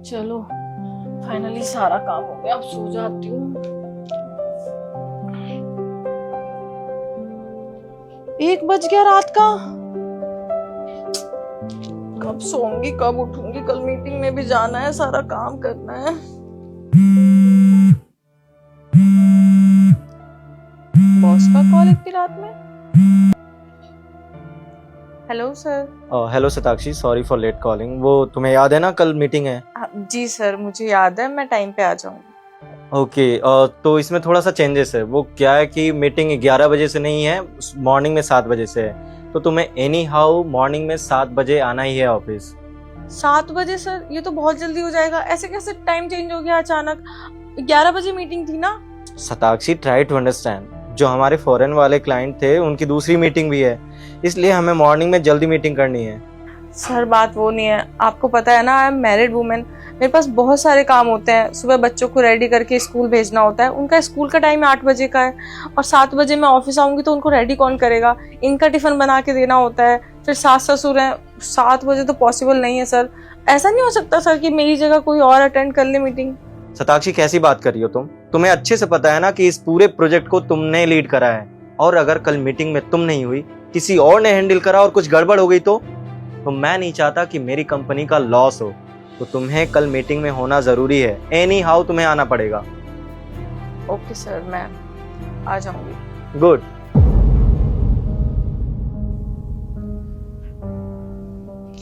चलो फाइनली सारा काम हो गया, अब सो जाती हूँ। 1 बज गया रात का। कब सोऊंगी कब उठूंगी, कल मीटिंग में भी जाना है, सारा काम करना है। बॉस का कॉल इतनी रात में। Hello sir. Hello Shatakshi, sorry for late calling. वो तुम्हें याद है ना कल मीटिंग है? जी सर मुझे याद है, मैं टाइम पे आ जाऊंगी। ओके, तो इसमें थोड़ा सा चेंजेस है। वो क्या है कि मीटिंग 11 बजे से नहीं है, मॉर्निंग में 7 बजे से है। तो तुम्हें एनी हाउ मॉर्निंग में 7 बजे आना ही है ऑफिस। 7 बजे सर? ये तो बहुत जल्दी हो जाएगा, ऐसे कैसे टाइम चेंज हो गया अचानक? 11 बजे मीटिंग थी ना। Shatakshi, try to understand. जो हमारे फॉरेन वाले क्लाइंट थे उनकी दूसरी मीटिंग भी है, इसलिए हमें मॉर्निंग में जल्दी मीटिंग करनी है। सर बात वो नहीं है, आपको पता है ना आई एम मैरिड वुमेन, मेरे पास बहुत सारे काम होते हैं। सुबह बच्चों को रेडी करके स्कूल भेजना होता है, उनका स्कूल का टाइम 8 बजे का है, और 7 बजे मैं ऑफिस आऊंगी तो उनको रेडी कौन करेगा? इनका टिफिन बना के देना होता है, फिर सास ससुर हैं। 7 बजे तो पॉसिबल नहीं है सर। ऐसा नहीं हो सकता सर कि मेरी जगह कोई और अटेंड कर ले मीटिंग। शताक्षी, कैसी बात कर रही हो तुम? तुम्हें अच्छे से पता है ना कि इस पूरे प्रोजेक्ट को तुमने लीड करा है, और अगर कल मीटिंग में तुम नहीं हुई, किसी और ने हैंडल करा और कुछ गड़बड़ हो गई तो मैं नहीं चाहता कि मेरी कंपनी का लॉस हो। तो तुम्हें कल मीटिंग में होना जरूरी है, एनी हाउ तुम्हें आना पड़ेगा। ओके सर, मैं आ जाऊंगी। गुड।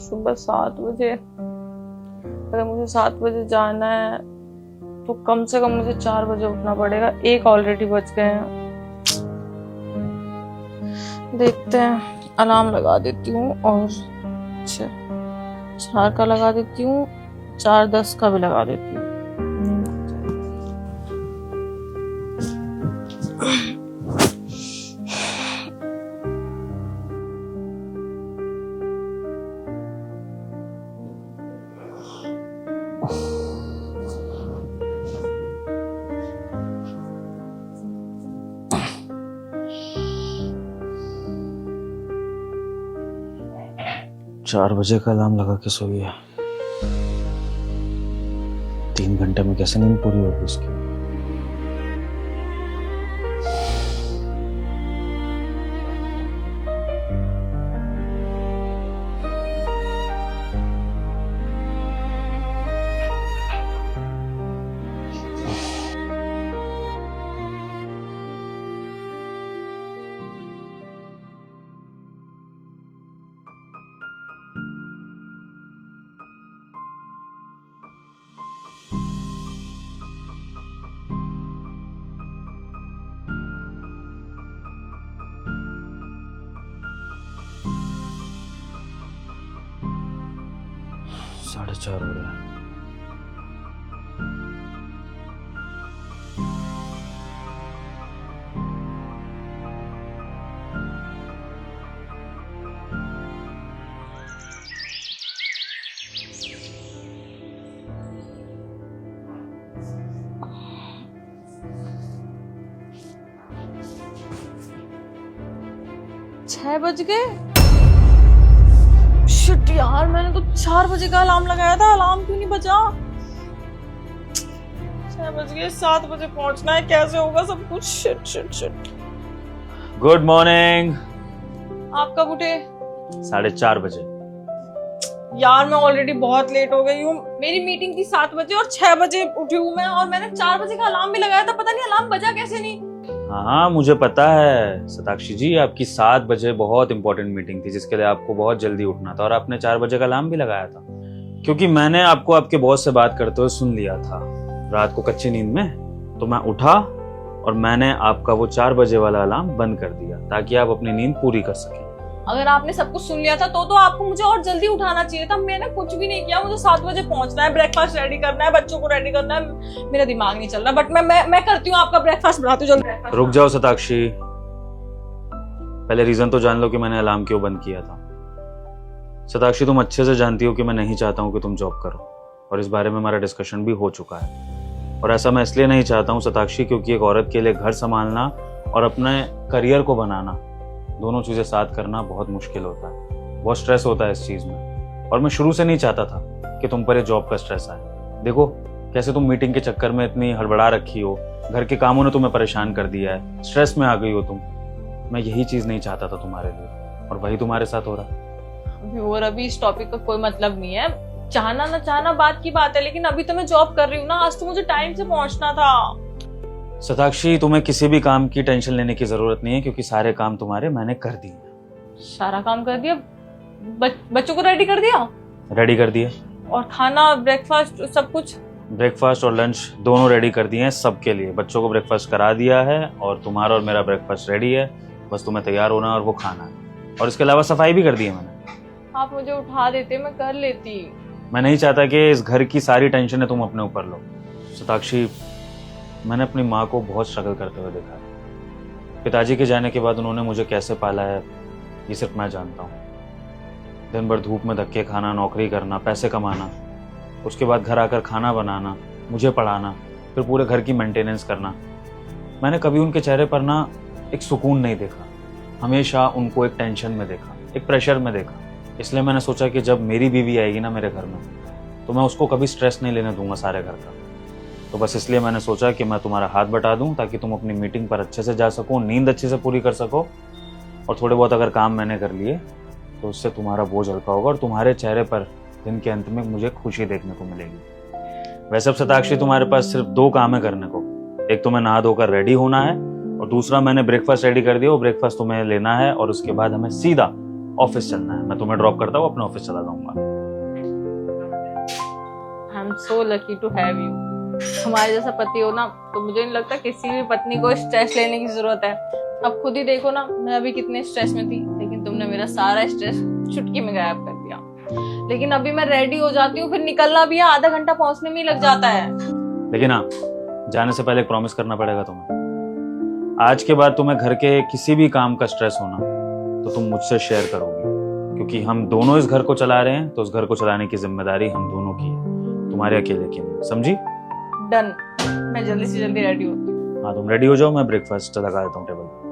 सुबह 7 बजे, अगर मुझे 7 बजे जाना है तो कम से कम मुझे 4 बजे उठना पड़ेगा। 1 ऑलरेडी बज गए हैं। देखते हैं, अलार्म लगा देती हूँ और 4 का लगा देती हूँ, 4:10 का भी लगा देती हूँ। 4 बजे का अलार्म लगा के सोई है। 3 घंटे में कैसे नींद पूरी होगी इसकी? साढ़े 4 हो रहे हैं। छह बज गए। शिट यार, मैंने तो 4 बजे का अलार्म लगाया था, अलार्म क्यों नहीं बजा? 6 बज गए, 7 बजे पहुंचना है, कैसे होगा सब कुछ? Shit shit shit. Good morning. आप कब उठे? 4:30 बजे। यार मैं ऑलरेडी बहुत लेट हो गई हूँ। मेरी मीटिंग थी 7 बजे और 6 बजे उठी हूँ मैं, और मैंने 4 बजे का अलार्म भी लगाया था, पता नहीं अलार्म बजा कैसे नहीं। हाँ, मुझे पता है शताक्षी जी, आपकी 7 बजे बहुत इंपॉर्टेंट मीटिंग थी जिसके लिए आपको बहुत जल्दी उठना था, और आपने 4 बजे का अलार्म भी लगाया था, क्योंकि मैंने आपको आपके बॉस से बात करते हुए सुन लिया था रात को कच्ची नींद में। तो मैं उठा और मैंने आपका वो 4 बजे वाला अलार्म बंद कर दिया ताकि आप अपनी नींद पूरी कर सकें। अगर आपने सब कुछ सुन लिया था तो आपको मुझे और जल्दी उठाना चाहिए था। मैंने कुछ भी नहीं किया। मुझे 7 बजे पहुंचना है, ब्रेकफास्ट रेडी करना है, बच्चों को रेडी करना है। मेरा दिमाग नहीं चल रहा, बट मैं करती हूँ, आपका ब्रेकफास्ट बनाती हूँ। जल्दी रुक जाओ शताक्षी, पहले रीजन तो जान लो कि मैंने अलार्म क्यों बंद किया था। शताक्षी, तुम अच्छे से जानती हो कि मैं नहीं चाहता हूँ कि तुम जॉब करो, और इस बारे में हमारा डिस्कशन भी हो चुका है। और ऐसा मैं इसलिए नहीं चाहता हूँ शताक्षी, क्योंकि एक औरत के लिए घर संभालना और अपने करियर को बनाना, दोनों चीजें साथ करना बहुत मुश्किल होता है, बहुत स्ट्रेस होता है इस चीज में। और मैं शुरू से नहीं चाहता था कि तुम पर ये जॉब का स्ट्रेस आए। देखो कैसे तुम मीटिंग के चक्कर में इतनी हड़बड़ा रखी हो, घर के कामों ने तुम्हें परेशान कर दिया है, स्ट्रेस में आ गई हो तुम। मैं यही चीज नहीं चाहता था तुम्हारे लिए, और वही तुम्हारे साथ हो रहा। और अभी इस टॉपिक का कोई मतलब नहीं है, चाहना ना चाहना बात की बात है, लेकिन अभी तो मैं जॉब कर रही हूँ ना, आज तो मुझे टाइम से पहुंचना था। शताक्षी, तुम्हें किसी भी काम की टेंशन लेने की जरूरत नहीं है, क्योंकि सारे काम तुम्हारे मैंने कर दिए। सारा काम कर दिया? बच्चों को रेडी कर दिया? रेडी कर दिए, और खाना, ब्रेकफास्ट, सब कुछ? ब्रेकफास्ट और लंच दोनों रेडी कर दिए हैं सबके लिए। बच्चों को ब्रेकफास्ट करा दिया है और तुम्हारा और मेरा ब्रेकफास्ट रेडी है, बस तुम्हें तैयार होना और वो खाना है। और इसके अलावा सफाई भी कर दी है मैंने। आप मुझे उठा देते, मैं कर लेती। मैं नहीं चाहता कि इस घर की सारी टेंशन तुम अपने ऊपर लो। शताक्षी, मैंने अपनी माँ को बहुत स्ट्रगल करते हुए देखा है। पिताजी के जाने के बाद उन्होंने मुझे कैसे पाला है ये सिर्फ मैं जानता हूँ। दिन भर धूप में धक्के खाना, नौकरी करना, पैसे कमाना, उसके बाद घर आकर खाना बनाना, मुझे पढ़ाना, फिर पूरे घर की मेंटेनेंस करना। मैंने कभी उनके चेहरे पर ना एक सुकून नहीं देखा, हमेशा उनको एक टेंशन में देखा, एक प्रेशर में देखा। इसलिए मैंने सोचा कि जब मेरी बीवी आएगी ना मेरे घर में, तो मैं उसको कभी स्ट्रेस नहीं लेने दूंगा सारे घर का। तो बस इसलिए मैंने सोचा कि मैं तुम्हारा हाथ बटा दूं, ताकि तुम अपनी मीटिंग पर अच्छे से जा सको, नींद अच्छे से पूरी कर सको, और थोड़े बहुत अगर काम मैंने कर लिए तो उससे तुम्हारा बोझ हल्का होगा और तुम्हारे चेहरे पर दिन के अंत में मुझे खुशी देखने को मिलेगी। वैसे अब शताक्षी, तुम्हारे पास सिर्फ 2 काम है करने को। एक तुम्हें नहा धोकर रेडी होना है, और दूसरा मैंने ब्रेकफास्ट रेडी कर दिया, वो ब्रेकफास्ट तुम्हें लेना है, और उसके बाद हमें सीधा ऑफिस चलना है। मैं तुम्हें ड्रॉप करता हूँ, अपने ऑफिस चला जाऊंगा। I am so lucky to have you. तुम्हारे जैसा पति हो ना, तो मुझे नहीं लगता किसी भी पत्नी को स्ट्रेस लेने की जरूरत है। अब खुद ही देखो ना, मैं अभी कितने स्ट्रेस में थी, लेकिन तुमने मेरा सारा स्ट्रेस चुटकी में गायब कर दिया। लेकिन अभी मैं रेडी हो जाती हूँ, फिर निकलना भी है, आधा घंटा पहुंचने में ही लग जाता है। लेकिन हाँ, जाने से पहले एक प्रॉमिस करना पड़ेगा तुम्हें। आज के बाद तुम्हें घर के किसी भी काम का स्ट्रेस होना तो तुम मुझसे शेयर करोगी, क्योंकि हम दोनों इस घर को चला रहे हैं, तो उस घर को चलाने की जिम्मेदारी हम दोनों की है, तुम्हारे अकेले की नहीं। समझी? डन। मैं जल्दी से जल्दी रेडी होती हूँ। हाँ, तुम रेडी हो जाओ, मैं ब्रेकफास्ट लगा देता हूँ टेबल पर।